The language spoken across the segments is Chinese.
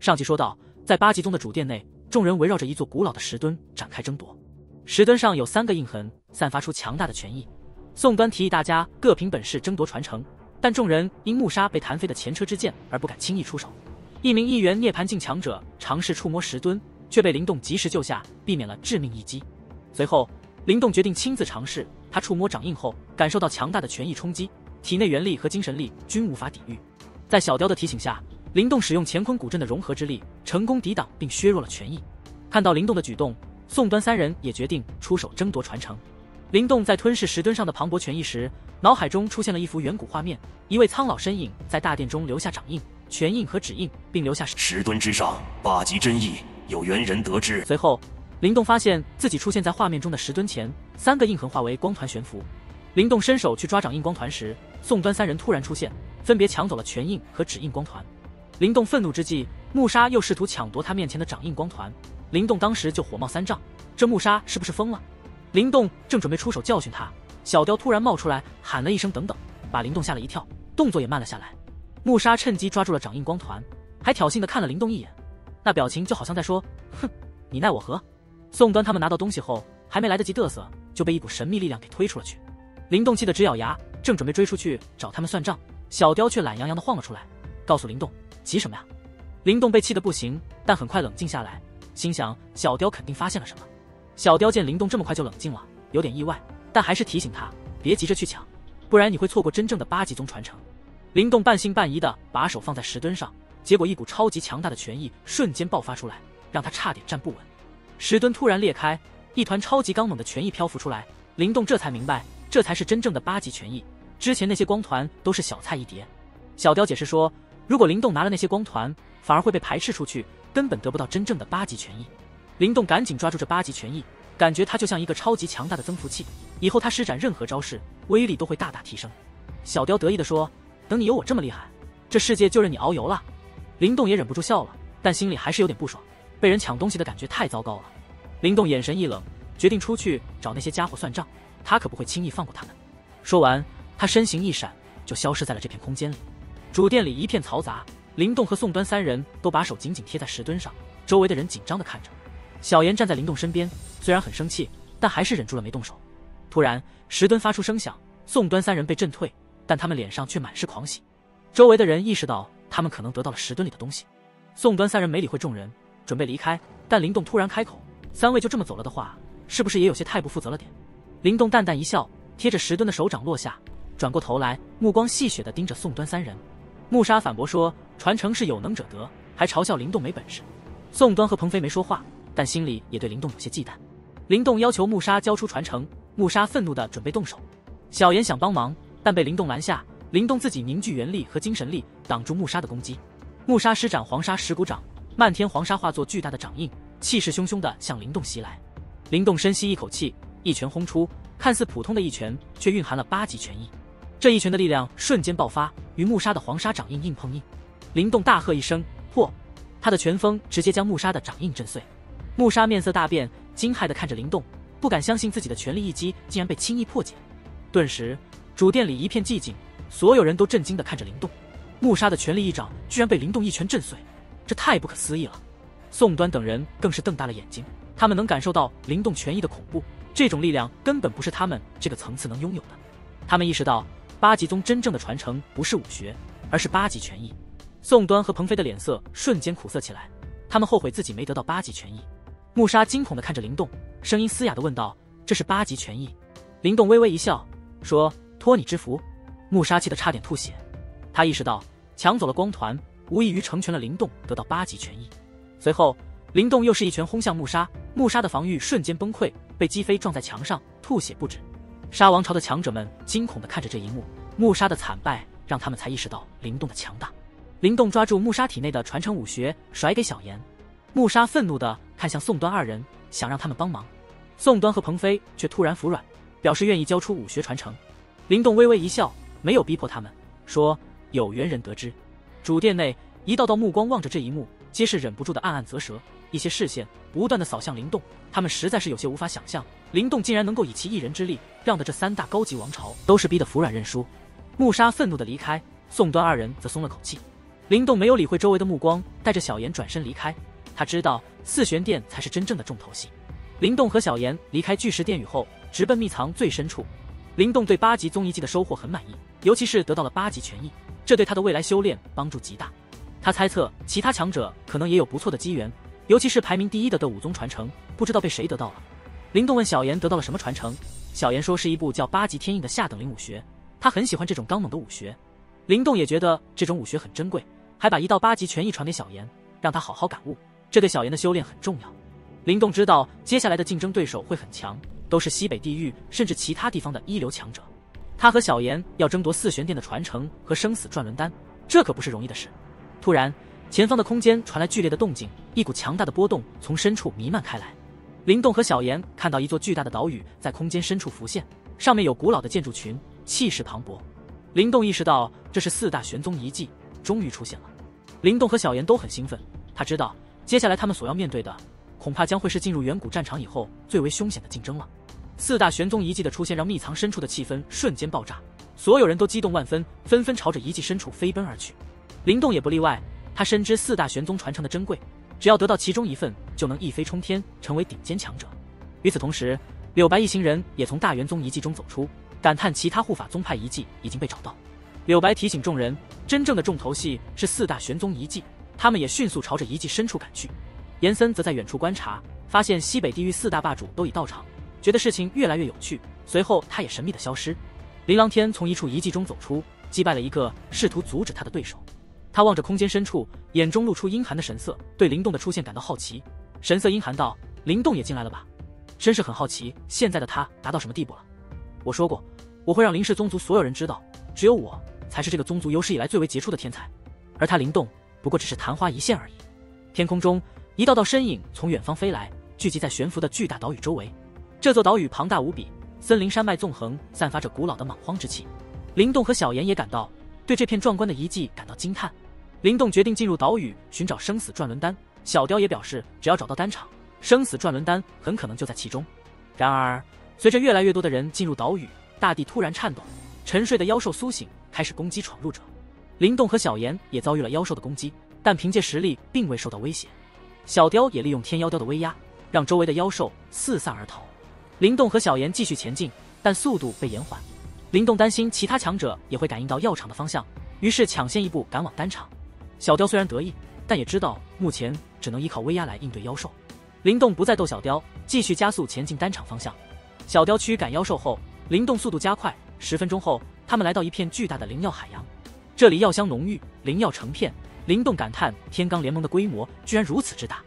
上集说到，在八极宗的主殿内，众人围绕着一座古老的石墩展开争夺。石墩上有3个印痕，散发出强大的权益。宋端提议大家各凭本事争夺传承，但众人因穆沙被弹飞的前车之鉴而不敢轻易出手。一名1元涅槃境强者尝试触摸石墩，却被灵动及时救下，避免了致命一击。随后，灵动决定亲自尝试。他触摸掌印后，感受到强大的权益冲击，体内元力和精神力均无法抵御。在小雕的提醒下，灵动使用乾坤古阵的融合之力，成功抵挡并削弱了权益。看到灵动的举动，宋端3人也决定出手争夺传承。灵动在吞噬石墩上的磅礴权益时，脑海中出现了一幅远古画面，一位苍老身影在大殿中留下掌印、拳印和指印，并留下石墩之上8极真意，有缘人得之。随后，灵动发现自己出现在画面中的石墩前，3个印痕化为光团悬浮。灵动伸手去抓掌印光团时，宋端3人突然出现，分别抢走了拳印和指印光团。灵动愤怒之际，穆沙又试图抢夺他面前的掌印光团，灵动当时就火冒3丈，这穆沙是不是疯了？灵动正准备出手教训他，小雕突然冒出来喊了一声等等，把灵动吓了一跳，动作也慢了下来。穆沙趁机抓住了掌印光团，还挑衅地看了灵动一眼，那表情就好像在说，哼，你奈我何。宋端他们拿到东西后，还没来得及嘚瑟，就被一股神秘力量给推出了去。灵动气得直咬牙，正准备追出去找他们算账，小雕却懒洋洋地晃了出来，告诉灵动，急什么呀？灵动被气得不行，但很快冷静下来，心想小雕肯定发现了什么。小雕见灵动这么快就冷静了，有点意外，但还是提醒他别急着去抢，不然你会错过真正的8极宗传承。灵动半信半疑地把手放在石墩上，结果一股超级强大的权益瞬间爆发出来，让他差点站不稳。石墩突然裂开，一团超级刚猛的权益漂浮出来，灵动这才明白，这才是真正的8极权益，之前那些光团都是小菜一碟。小雕解释说，如果灵动拿了那些光团，反而会被排斥出去，根本得不到真正的8极权益。灵动赶紧抓住这8极权益，感觉它就像一个超级强大的增幅器，以后他施展任何招式，威力都会大大提升。小雕得意地说，等你有我这么厉害，这世界就任你遨游了。灵动也忍不住笑了，但心里还是有点不爽，被人抢东西的感觉太糟糕了。灵动眼神一冷，决定出去找那些家伙算账，他可不会轻易放过他们。说完，他身形一闪，就消失在了这片空间里。主殿里一片嘈杂，灵动和宋端3人都把手紧紧贴在石墩上，周围的人紧张地看着。小妍站在灵动身边，虽然很生气，但还是忍住了没动手。突然，石墩发出声响，宋端3人被震退，但他们脸上却满是狂喜。周围的人意识到他们可能得到了石墩里的东西。宋端3人没理会众人，准备离开，但灵动突然开口，3位就这么走了的话，是不是也有些太不负责了点？灵动淡淡一笑，贴着石墩的手掌落下，转过头来，目光戏谑地盯着宋端3人。穆沙反驳说，传承是有能者得，还嘲笑灵动没本事。宋端和鹏飞没说话，但心里也对灵动有些忌惮。灵动要求穆沙交出传承，穆沙愤怒地准备动手。小妍想帮忙，但被灵动拦下。灵动自己凝聚元力和精神力，挡住穆沙的攻击。穆沙施展黄沙石骨掌，漫天黄沙化作巨大的掌印，气势汹汹地向灵动袭来。灵动深吸一口气，一拳轰出，看似普通的一拳，却蕴含了8极权益。这一拳的力量瞬间爆发，与穆沙的黄沙掌印硬碰硬。灵动大喝一声，破！他的拳风直接将穆沙的掌印震碎。穆沙面色大变，惊骇地看着灵动，不敢相信自己的全力一击竟然被轻易破解。顿时，主殿里一片寂静，所有人都震惊地看着灵动。穆沙的全力一掌居然被灵动一拳震碎，这太不可思议了。宋端等人更是瞪大了眼睛，他们能感受到灵动权益的恐怖，这种力量根本不是他们这个层次能拥有的。他们意识到8极宗真正的传承不是武学，而是8极权益。宋端和鹏飞的脸色瞬间苦涩起来，他们后悔自己没得到8极权益。穆沙惊恐地看着灵动，声音嘶哑地问道，这是8极权益？灵动微微一笑，说，托你之福。穆沙气得差点吐血，他意识到抢走了光团，无异于成全了灵动得到8极权益。随后，灵动又是一拳轰向穆沙，穆沙的防御瞬间崩溃，被击飞撞在墙上，吐血不止。沙王朝的强者们惊恐地看着这一幕，穆沙的惨败让他们才意识到灵动的强大。灵动抓住穆沙体内的传承武学，甩给小妍。穆沙愤怒地看向宋端2人，想让他们帮忙。宋端和鹏飞却突然服软，表示愿意交出武学传承。灵动微微一笑，没有逼迫他们，说，有缘人得之。主殿内一道道目光望着这一幕，皆是忍不住的暗暗啧舌，一些视线不断地扫向灵动，他们实在是有些无法想象，灵动竟然能够以其一人之力，让的这3大高级王朝都是逼得服软认输。穆沙愤怒地离开，宋端2人则松了口气。灵动没有理会周围的目光，带着小妍转身离开。他知道四玄殿才是真正的重头戏。灵动和小妍离开巨石殿宇后，直奔秘藏最深处。灵动对8级宗遗迹的收获很满意，尤其是得到了8级权益，这对他的未来修炼帮助极大。他猜测其他强者可能也有不错的机缘，尤其是排名第1的武宗传承，不知道被谁得到了。灵动问小妍得到了什么传承，小妍说是一部叫8级天印的下等灵武学，他很喜欢这种刚猛的武学。灵动也觉得这种武学很珍贵，还把1到8级权益传给小妍，让他好好感悟，这对小妍的修炼很重要。灵动知道接下来的竞争对手会很强，都是西北地域甚至其他地方的一流强者。他和小妍要争夺四玄殿的传承和生死转轮丹，这可不是容易的事。突然，前方的空间传来剧烈的动静，一股强大的波动从深处弥漫开来。灵动和小妍看到一座巨大的岛屿在空间深处浮现，上面有古老的建筑群，气势磅礴。灵动意识到这是4大玄宗遗迹终于出现了。灵动和小妍都很兴奋，他知道接下来他们所要面对的恐怕将会是进入远古战场以后最为凶险的竞争了。4大玄宗遗迹的出现让秘藏深处的气氛瞬间爆炸，所有人都激动万分，纷纷朝着遗迹深处飞奔而去。灵动也不例外，他深知4大玄宗传承的珍贵，只要得到其中一份，就能一飞冲天，成为顶尖强者。与此同时，柳白一行人也从大元宗遗迹中走出，感叹其他护法宗派遗迹已经被找到。柳白提醒众人，真正的重头戏是4大玄宗遗迹，他们也迅速朝着遗迹深处赶去。严森则在远处观察，发现西北地域4大霸主都已到场，觉得事情越来越有趣。随后他也神秘的消失。琳琅天从一处遗迹中走出，击败了一个试图阻止他的对手。他望着空间深处，眼中露出阴寒的神色，对灵动的出现感到好奇。神色阴寒道：灵动也进来了吧？真是很好奇，现在的他达到什么地步了？我说过，我会让林氏宗族所有人知道，只有我才是这个宗族有史以来最为杰出的天才，而他灵动不过只是昙花一现而已。天空中，一道道身影从远方飞来，聚集在悬浮的巨大岛屿周围。这座岛屿庞大无比，森林山脉纵横，散发着古老的莽荒之气。灵动和小妍也感到对这片壮观的遗迹感到惊叹。灵动决定进入岛屿寻找生死转轮丹，小雕也表示只要找到丹场，生死转轮丹很可能就在其中。然而随着越来越多的人进入岛屿，大地突然颤抖，沉睡的妖兽苏醒，开始攻击闯入者。灵动和小妍也遭遇了妖兽的攻击，但凭借实力并未受到威胁。小雕也利用天妖雕的威压，让周围的妖兽四散而逃。灵动和小妍继续前进，但速度被延缓。灵动担心其他强者也会感应到药场的方向，于是抢先一步赶往丹场。小雕虽然得意，但也知道目前只能依靠威压来应对妖兽。灵动不再逗小雕，继续加速前进丹场方向。小雕驱赶妖兽后，灵动速度加快，10分钟后，他们来到一片巨大的灵药海洋。这里药香浓郁，灵药成片。灵动感叹天罡联盟的规模居然如此之大。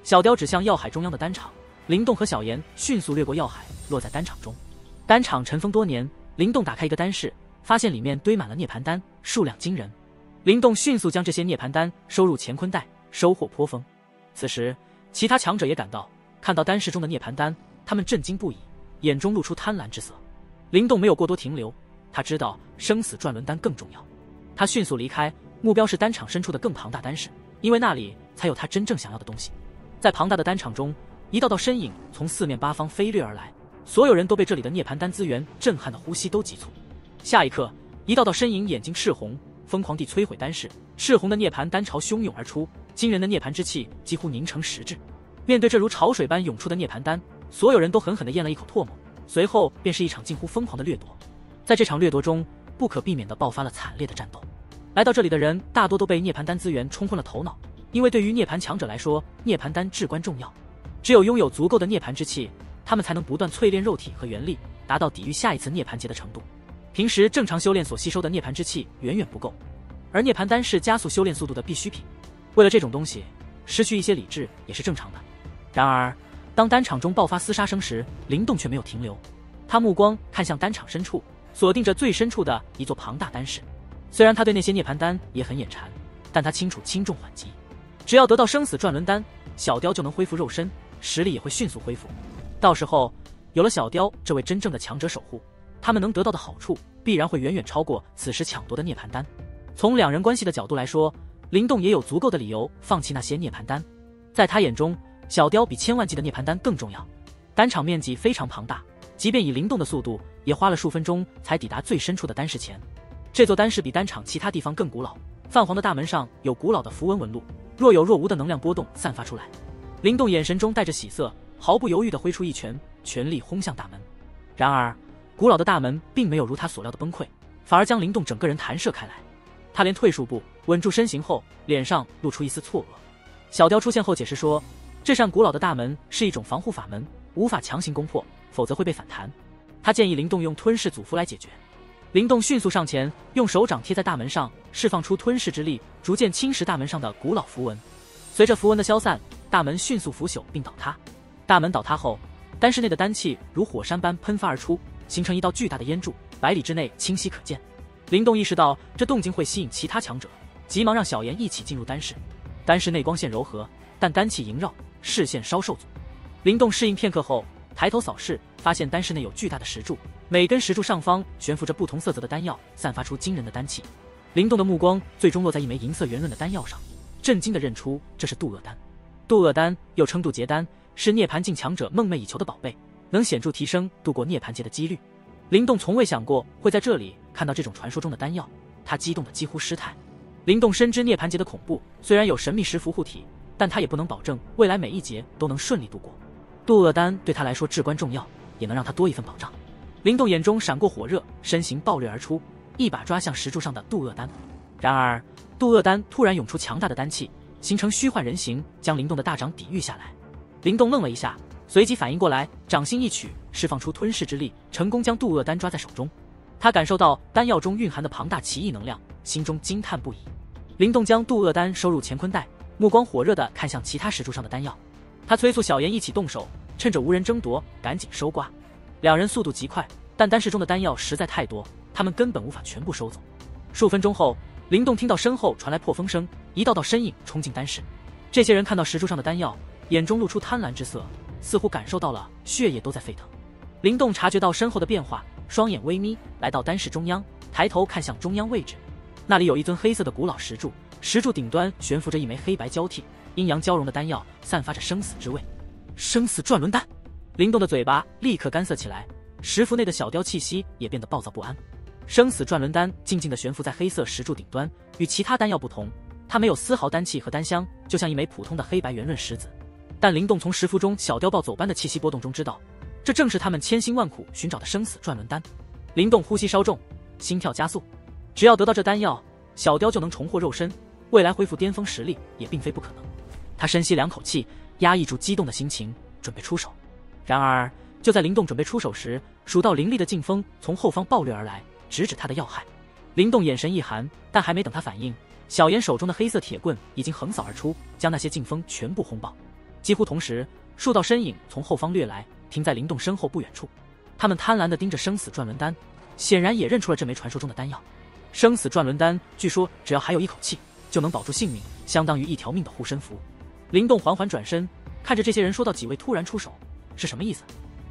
小雕指向药海中央的丹场，灵动和小妍迅速掠过药海，落在丹场中。丹场尘封多年，灵动打开一个丹室，发现里面堆满了涅槃丹，数量惊人。灵动迅速将这些涅槃丹收入乾坤袋，收获颇丰。此时其他强者也赶到，看到丹室中的涅槃丹，他们震惊不已，眼中露出贪婪之色。灵动没有过多停留，他知道生死转轮丹更重要。他迅速离开，目标是丹场深处的更庞大丹室，因为那里才有他真正想要的东西。在庞大的丹场中，一道道身影从四面八方飞掠而来，所有人都被这里的涅槃丹资源震撼的呼吸都急促。下一刻，一道道身影眼睛赤红，疯狂地摧毁丹室，赤红的涅槃丹潮汹涌而出，惊人的涅槃之气几乎凝成实质。面对这如潮水般涌出的涅槃丹，所有人都狠狠地咽了一口唾沫，随后便是一场近乎疯狂的掠夺。在这场掠夺中，不可避免地爆发了惨烈的战斗。来到这里的人大多都被涅槃丹资源冲昏了头脑，因为对于涅槃强者来说，涅槃丹至关重要。只有拥有足够的涅槃之气，他们才能不断淬炼肉体和元力，达到抵御下一次涅槃劫的程度。平时正常修炼所吸收的涅槃之气远远不够，而涅槃丹是加速修炼速度的必需品。为了这种东西，失去一些理智也是正常的。然而，当丹场中爆发厮杀声时，灵动却没有停留，他目光看向丹场深处，锁定着最深处的一座庞大丹室。虽然他对那些涅槃丹也很眼馋，但他清楚轻重缓急，只要得到生死转轮丹，小雕就能恢复肉身，实力也会迅速恢复。到时候有了小雕这位真正的强者守护，他们能得到的好处必然会远远超过此时抢夺的涅槃丹。从两人关系的角度来说，灵动也有足够的理由放弃那些涅槃丹。在他眼中，小雕比千万计的涅槃丹更重要。丹场面积非常庞大，即便以灵动的速度，也花了数分钟才抵达最深处的丹室前。这座丹室比丹场其他地方更古老，泛黄的大门上有古老的符文纹路，若有若无的能量波动散发出来。灵动眼神中带着喜色，毫不犹豫地挥出一拳，全力轰向大门。然而，古老的大门并没有如他所料的崩溃，反而将灵动整个人弹射开来。他连退数步，稳住身形后，脸上露出一丝错愕。小雕出现后解释说，这扇古老的大门是一种防护法门，无法强行攻破，否则会被反弹。他建议灵动用吞噬祖符来解决。灵动迅速上前，用手掌贴在大门上，释放出吞噬之力，逐渐侵蚀大门上的古老符文。随着符文的消散，大门迅速腐朽并倒塌。大门倒塌后，丹室内的丹气如火山般喷发而出，形成一道巨大的烟柱，100里之内清晰可见。灵动意识到这动静会吸引其他强者，急忙让小妍一起进入丹室。丹室内光线柔和，但丹气萦绕，视线稍受阻。灵动适应片刻后，抬头扫视，发现丹室内有巨大的石柱，每根石柱上方悬浮着不同色泽的丹药，散发出惊人的丹气。灵动的目光最终落在一枚银色圆润的丹药上，震惊地认出这是渡厄丹。渡厄丹又称渡劫丹，是涅槃境强者梦寐以求的宝贝，能显著提升度过涅槃劫的几率。灵动从未想过会在这里看到这种传说中的丹药，他激动得几乎失态。灵动深知涅槃劫的恐怖，虽然有神秘石符护体，但他也不能保证未来每一劫都能顺利度过。渡厄丹对他来说至关重要，也能让他多一份保障。灵动眼中闪过火热，身形暴掠而出，一把抓向石柱上的渡厄丹。然而，渡厄丹突然涌出强大的丹气，形成虚幻人形，将灵动的大掌抵御下来。灵动愣了一下，随即反应过来，掌心一曲，释放出吞噬之力，成功将渡厄丹抓在手中。他感受到丹药中蕴含的庞大奇异能量，心中惊叹不已。灵动将渡厄丹收入乾坤袋，目光火热地看向其他石柱上的丹药。他催促小妍一起动手，趁着无人争夺，赶紧收刮。两人速度极快，但丹室中的丹药实在太多，他们根本无法全部收走。数分钟后，灵动听到身后传来破风声，一道道身影冲进丹室。这些人看到石柱上的丹药，眼中露出贪婪之色，似乎感受到了血液都在沸腾。灵动察觉到身后的变化，双眼微眯，来到丹室中央，抬头看向中央位置，那里有一尊黑色的古老石柱，石柱顶端悬浮着一枚黑白交替、阴阳交融的丹药，散发着生死之味。生死转轮丹！灵动的嘴巴立刻干涩起来，石符内的小雕气息也变得暴躁不安。生死转轮丹静静地悬浮在黑色石柱顶端，与其他丹药不同，它没有丝毫丹气和丹香，就像一枚普通的黑白圆润石子。但灵动从石符中小雕暴走般的气息波动中知道，这正是他们千辛万苦寻找的生死转轮丹。灵动呼吸稍重，心跳加速，只要得到这丹药，小雕就能重获肉身，未来恢复巅峰实力也并非不可能。他深吸2口气，压抑住激动的心情，准备出手。然而，就在灵动准备出手时，数道凌厉的劲风从后方暴掠而来，直指他的要害。灵动眼神一寒，但还没等他反应，小妍手中的黑色铁棍已经横扫而出，将那些劲风全部轰爆。几乎同时，数道身影从后方掠来，停在灵动身后不远处。他们贪婪地盯着生死转轮丹，显然也认出了这枚传说中的丹药。生死转轮丹据说只要还有一口气，就能保住性命，相当于1条命的护身符。灵动缓缓转身，看着这些人说道：“几位突然出手，是什么意思？”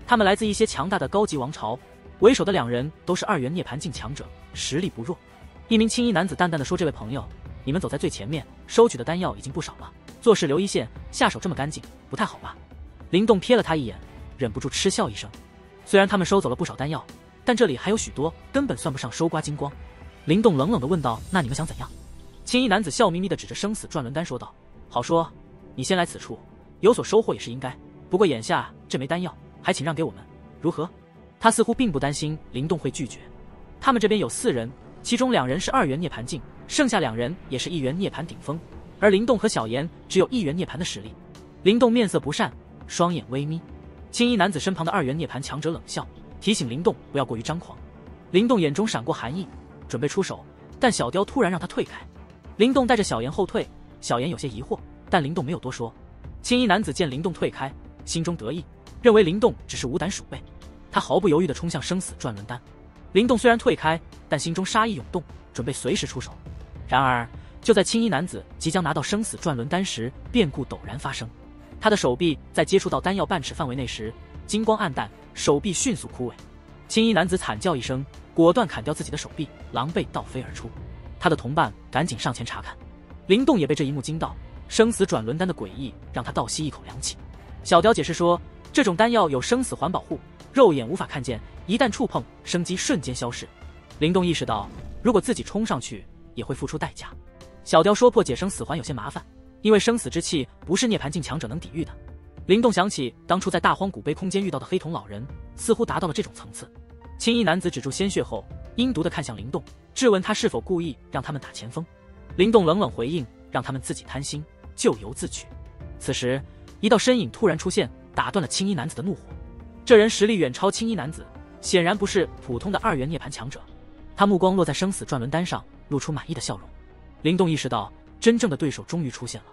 他们来自一些强大的高级王朝，为首的2人都是2元涅槃境强者，实力不弱。一名青衣男子淡淡地说：“这位朋友，你们走在最前面，收取的丹药已经不少了，做事留一线，下手这么干净，不太好吧？”灵动瞥了他一眼，忍不住嗤笑一声。虽然他们收走了不少丹药，但这里还有许多根本算不上收刮精光。灵动冷冷地问道：“那你们想怎样？”青衣男子笑眯眯地指着生死转轮丹说道：“好说，你先来此处，有所收获也是应该。不过眼下这枚丹药，还请让给我们，如何？”他似乎并不担心灵动会拒绝。他们这边有4人，其中2人是2元涅槃境，剩下2人也是1元涅槃顶峰，而灵动和小妍只有1元涅槃的实力。灵动面色不善，双眼微眯。青衣男子身旁的2元涅槃强者冷笑，提醒灵动不要过于张狂。灵动眼中闪过寒意，准备出手，但小雕突然让他退开。灵动带着小妍后退，小妍有些疑惑，但灵动没有多说。青衣男子见灵动退开，心中得意，认为灵动只是无胆鼠辈，他毫不犹豫地冲向生死转轮丹。灵动虽然退开，但心中杀意涌动，准备随时出手。然而，就在青衣男子即将拿到生死转轮丹时，变故陡然发生。他的手臂在接触到丹药半尺范围内时，金光暗淡，手臂迅速枯萎。青衣男子惨叫一声，果断砍掉自己的手臂，狼狈倒飞而出。他的同伴赶紧上前查看，灵动也被这一幕惊到，生死转轮丹的诡异让他倒吸一口凉气。小雕解释说，这种丹药有生死环保护，肉眼无法看见，一旦触碰，生机瞬间消逝。灵动意识到，如果自己冲上去，也会付出代价。小雕说破解生死环有些麻烦，因为生死之气不是涅槃境强者能抵御的。灵动想起当初在大荒古碑空间遇到的黑瞳老人，似乎达到了这种层次。青衣男子止住鲜血后，阴毒地看向灵动，质问他是否故意让他们打前锋。灵动冷冷回应，让他们自己贪心，咎由自取。此时，一道身影突然出现，打断了青衣男子的怒火。这人实力远超青衣男子，显然不是普通的2元涅槃强者。他目光落在生死转轮丹上，露出满意的笑容。灵动意识到，真正的对手终于出现了。